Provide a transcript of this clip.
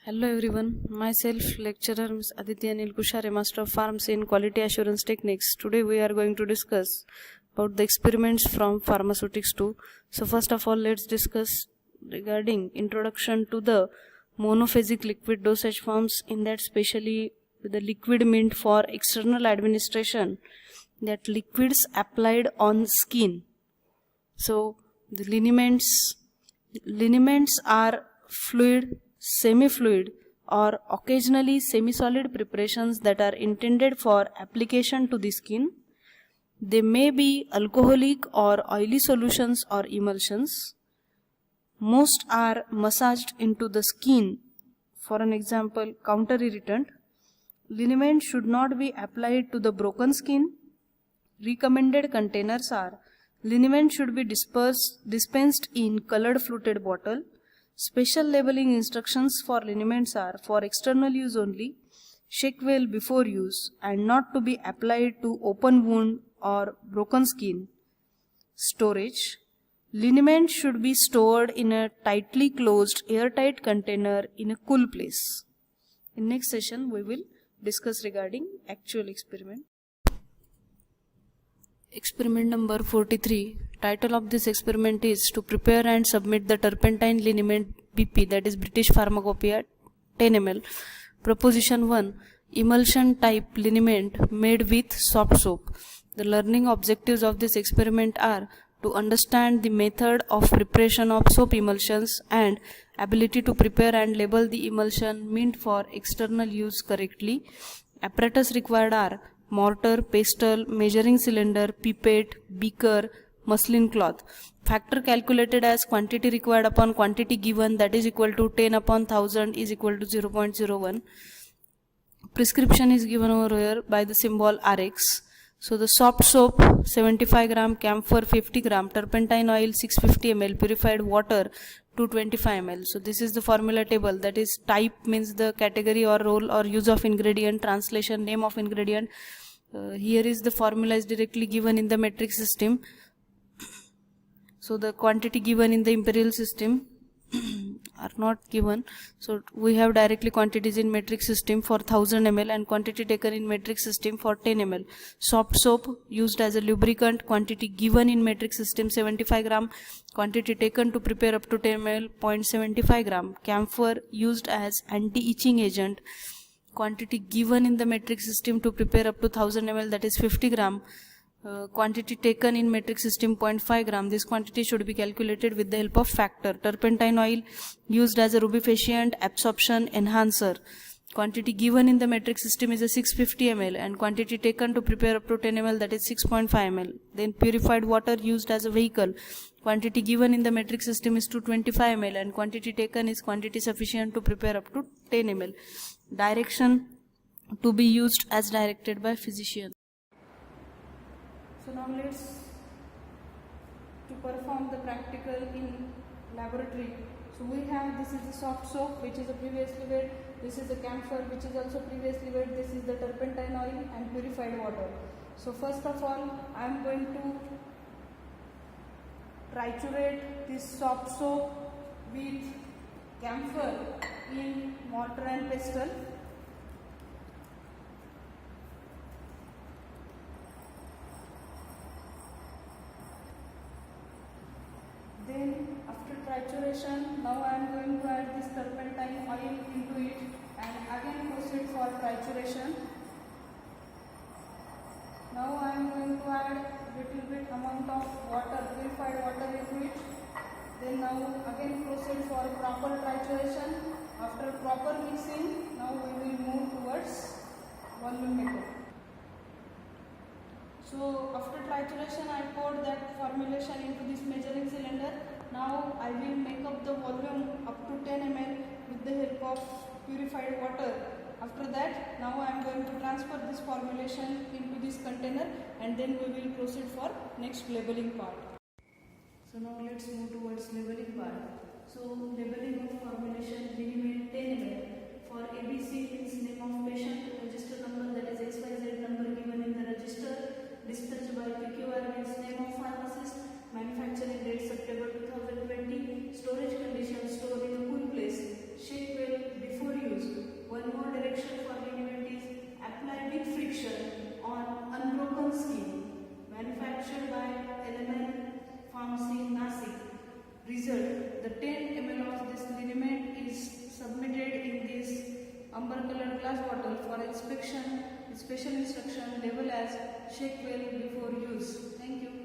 Hello everyone, myself lecturer Ms. Aditya Anil Kushare, Master of Pharmacy in Quality Assurance Techniques. Today we are going to discuss about the experiments from pharmaceutics 2. So first of all, let's discuss regarding introduction to the monophasic liquid dosage forms, in that specially the liquid meant for external administration, that liquids applied on skin. So the liniments are fluid, semi-fluid or occasionally semi-solid preparations that are intended for application to the skin. They may be alcoholic or oily solutions or emulsions. Most are massaged into the skin. For an example, counter-irritant. Liniment should not be applied to the broken skin. Recommended containers are: liniment should be dispensed in colored fluted bottle. Special labeling instructions for liniments are: for external use only, shake well before use, and not to be applied to open wound or broken skin. Storage: liniment should be stored in a tightly closed airtight container in a cool place. In next session we will discuss regarding actual experiment. Experiment number 43. Title of this experiment is to prepare and submit the turpentine liniment BP, that is British Pharmacopoeia, 10 ml. Proposition 1. Emulsion type liniment made with soft soap. The learning objectives of this experiment are to understand the method of preparation of soap emulsions and ability to prepare and label the emulsion meant for external use correctly. Apparatus required are mortar, pestle, measuring cylinder, pipette, beaker, muslin cloth. Factor calculated as quantity required upon quantity given, that is equal to 10 upon 1000 is equal to 0.01. Prescription is given over here by the symbol Rx. So the soft soap 75 gram, camphor 50 gram, turpentine oil 650 ml, purified water 225 ml. So this is the formula table, that is type means the category or role or use of ingredient, translation, name of ingredient. Here is the formula is directly given in the metric system. So the quantity given in the imperial system are not given. So we have directly quantities in metric system for 1000 ml and quantity taken in metric system for 10 ml. Soft soap used as a lubricant, quantity given in metric system 75 gram, quantity taken to prepare up to 10 ml 0.75 gram. Camphor used as anti-itching agent, quantity given in the metric system to prepare up to 1000 ml, that is 50 gram. Quantity taken in metric system 0.5 gram. This quantity should be calculated with the help of factor. Turpentine oil used as a rubefacient absorption enhancer. Quantity given in the metric system is a 650 ml and quantity taken to prepare up to 10 ml, that is 6.5 ml. Then purified water used as a vehicle. Quantity given in the metric system is 225 ml and quantity taken is quantity sufficient to prepare up to 10 ml. Direction to be used as directed by physician. So now let's to perform the practical in laboratory. So we have, this is the soft soap which is a previously weighed, this is the camphor which is also previously weighed, this is the turpentine oil and purified water. So first of all I am going to triturate this soft soap with camphor in mortar and pestle. Then after trituration, now I am going to add this turpentine oil into it and again proceed for trituration. Now I am going to add little bit amount of water, purified water into it. Then now again proceed for proper trituration. After proper mixing, now we will move towards volumeter. So after trituration I poured that formulation into this measuring cylinder. Now I will make up the volume up to 10 ml with the help of purified water. After that, now I am going to transfer this formulation into this container and then we will proceed for next labeling part. So now let's move towards labeling part. So labeling of formulation liniment 10 ml. For ABC means name of patient, register number, that is XYZ number given in the register. Dispatched by PQR means name of pharmacist. Manufacturing date September 2020. Storage condition, stored in a cool place. Shake well before manufactured by LMN Pharmacy Nasik. Result: the 10 ml of this liniment is submitted in this amber colored glass bottle for inspection. Special instruction: label as shake well before use. Thank you.